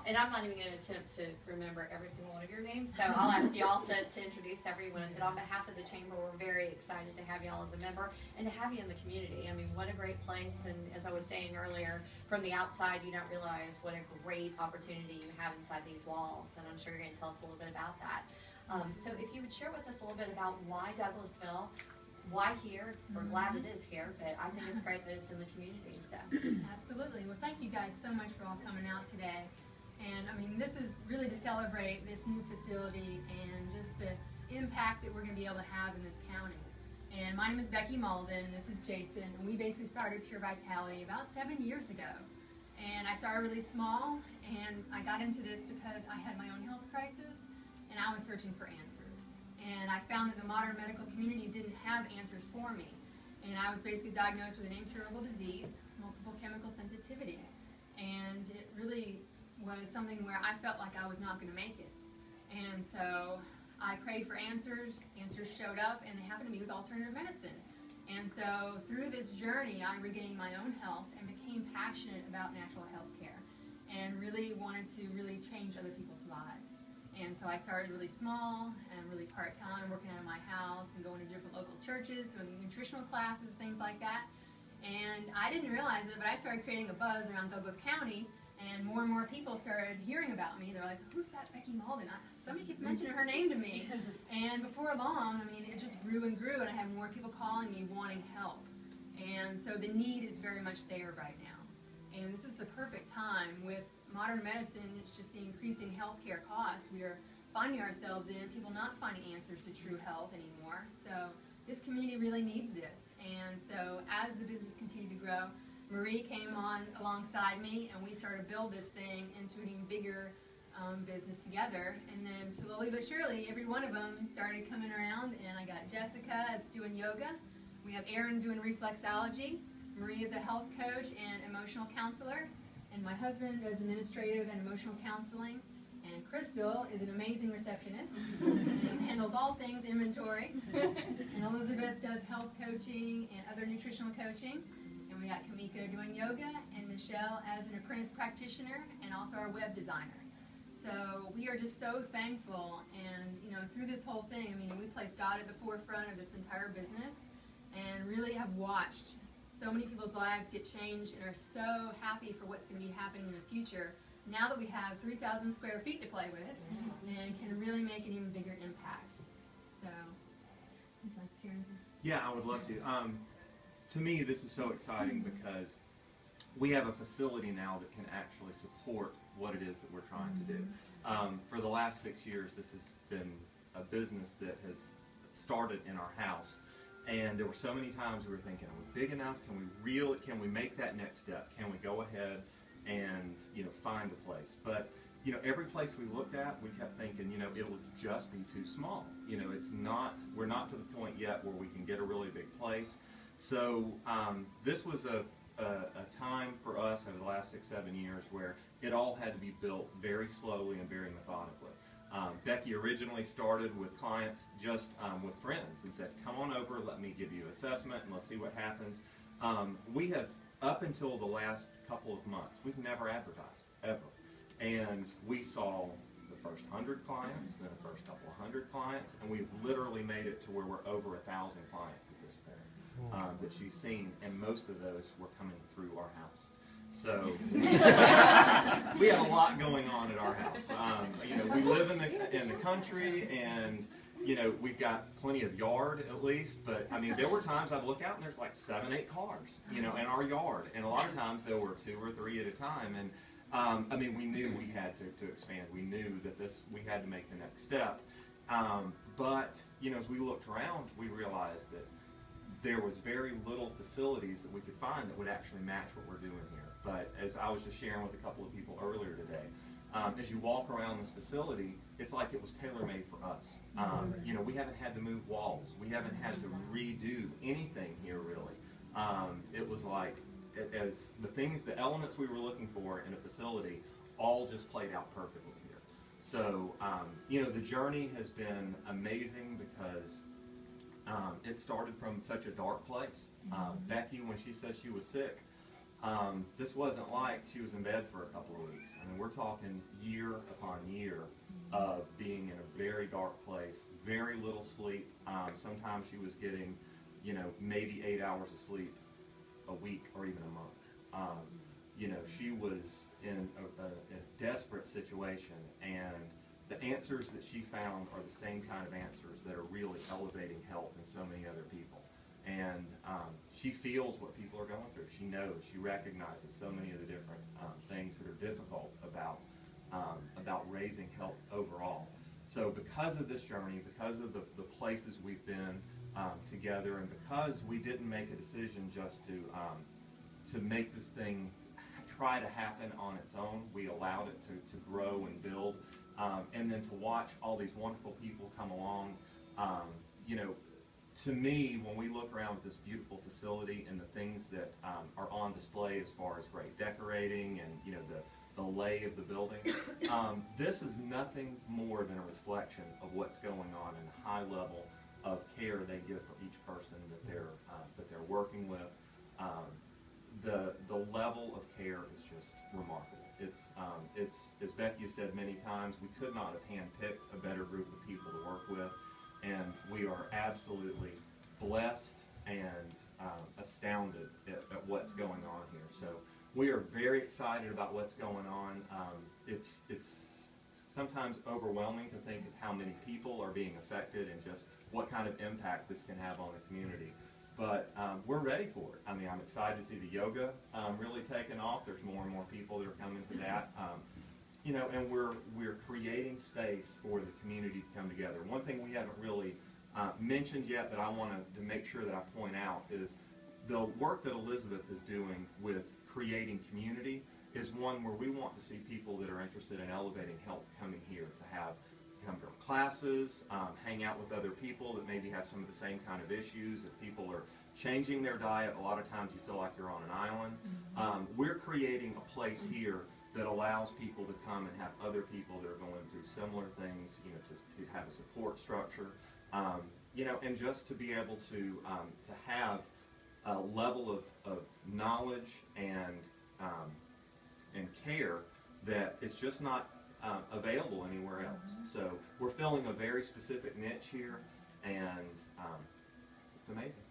and I'm not even going to attempt to remember every single one of your names, so I'll ask y'all to introduce everyone. But on behalf of the Chamber, we're very excited to have y'all as a member and to have you in the community. I mean, what a great place, and as I was saying earlier, from the outside, you don't realize what a great opportunity you have inside these walls, and I'm sure you're going to tell us a little bit about that. So if you would share with us a little bit about why Douglasville, why here. We're glad it is here, but I think it's great that it's in the community. So Absolutely. Well, thank you guys so much for all coming out today. And I mean, this is really to celebrate this new facility and just the impact that we're going to be able to have in this county. And my name is Becky Malden, this is Jason, and we basically started Pure Vitality about 7 years ago. And I started really small, and I got into this because I had my own health crisis, and I was searching for answers. And I found that the modern medical community didn't have answers for me. And I was basically diagnosed with an incurable disease, multiple chemical sensitivity. And it really was something where I felt like I was not going to make it. And so I prayed for answers, answers showed up, and they happened to me with alternative medicine. And so through this journey, I regained my own health and became passionate about natural health care and really wanted to really change other people's lives. And so I started really small and really part-time, working out of my house and going to different local churches, doing nutritional classes, things like that. And I didn't realize it, but I started creating a buzz around Douglas County, and more people started hearing about me. They're like, who's that Becky Malden? Somebody keeps mentioning her name to me. And before long, I mean, it just grew and grew, and I had more people calling me wanting help. And so the need is very much there right now. And this is the perfect time with modern medicine. It's just the increasing healthcare costs. We are finding ourselves in people not finding answers to true health anymore. So this community really needs this. And so as the business continued to grow, Marie came on alongside me, and we started to build this thing into an even bigger business together. And then slowly but surely, every one of them started coming around, and I got Jessica doing yoga. We have Erin doing reflexology. Marie is a health coach and emotional counselor. And my husband does administrative and emotional counseling. And Crystal is an amazing receptionist and handles all things inventory. And Elizabeth does health coaching and other nutritional coaching. And we got Kamiko doing yoga, and Michelle as an apprentice practitioner and also our web designer. So we are just so thankful, and you know, through this whole thing, I mean, we place God at the forefront of this entire business and really have watched so many people's lives get changed and are so happy for what's going to be happening in the future now that we have 3,000 square feet to play with and can really make an even bigger impact. So, would you like to share anything? Yeah, I would love to. To me, this is so exciting because we have a facility now that can actually support what it is that we're trying to do. For the last 6 years, this has been a business that has started in our house. And there were so many times we were thinking, are we big enough? Can we make that next step? Can we go ahead and, you know, find a place? But, you know, every place we looked at, we kept thinking, you know, it will just be too small. You know, we're not to the point yet where we can get a really big place. So this was a time for us over the last 6-7 years where it all had to be built very slowly and very methodically. Becky originally started with clients just with friends and said, come on over, let me give you an assessment and let's see what happens. We have, up until the last couple of months, we've never advertised, ever. And we saw the first 100 clients, then the first couple of 100 clients, and we've literally made it to where we're over 1,000 clients at this point that she's seen, and most of those were coming through our house. So we have a lot going on at our house. You know, we live in the country, and you know, we've got plenty of yard at least. But I mean, there were times I'd look out and there's like 7-8 cars, you know, in our yard, and a lot of times there were 2 or 3 at a time. And I mean, we knew we had to expand. We knew that we had to make the next step. But you know, as we looked around, we realized that there was very little facilities that we could find that would actually match what we're doing here. But as I was just sharing with a couple of people earlier today, as you walk around this facility, it's like it was tailor-made for us. You know, we haven't had to move walls. We haven't had to redo anything here, really. It was like, as the elements we were looking for in a facility all just played out perfectly here. So, you know, the journey has been amazing because it started from such a dark place. Becky, when she said she was sick, this wasn't like she was in bed for a couple of weeks. I mean, we're talking year upon year of being in a very dark place, very little sleep. Sometimes she was getting, maybe 8 hours of sleep a week or even a month. She was in a desperate situation, and the answers that she found are the same kind of answers that are really elevating health in so many other people. And she feels what people are going through. She knows, she recognizes so many of the different things that are difficult about raising health overall. So because of this journey, because of the places we've been together, and because we didn't make a decision just to make this thing try to happen on its own, we allowed it to grow and build, and then to watch all these wonderful people come along. To me, when we look around at this beautiful facility and the things that are on display as far as great decorating and the lay of the building, this is nothing more than a reflection of what's going on in the high level of care they give for each person that they're working with. The level of care is just remarkable. It's as Becky has said many times, we could not have handpicked a better group of people to work with, and we are absolutely blessed and astounded at what's going on here. So we are very excited about what's going on. It's sometimes overwhelming to think of how many people are being affected and just what kind of impact this can have on the community. But we're ready for it. I mean, I'm excited to see the yoga really taking off. There's more and more people that are coming to that. And we're creating space for the community to come together. One thing we haven't really mentioned yet that I want to make sure that I point out is the work that Elizabeth is doing with creating community is one where we want to see people that are interested in elevating health coming here to come to classes, hang out with other people that maybe have some of the same kind of issues. If people are changing their diet, a lot of times you feel like you're on an island. We're creating a place here that allows people to come and have other people that are going through similar things, to have a support structure, and just to be able to have a level of knowledge and care that is just not available anywhere else. So we're filling a very specific niche here, and it's amazing.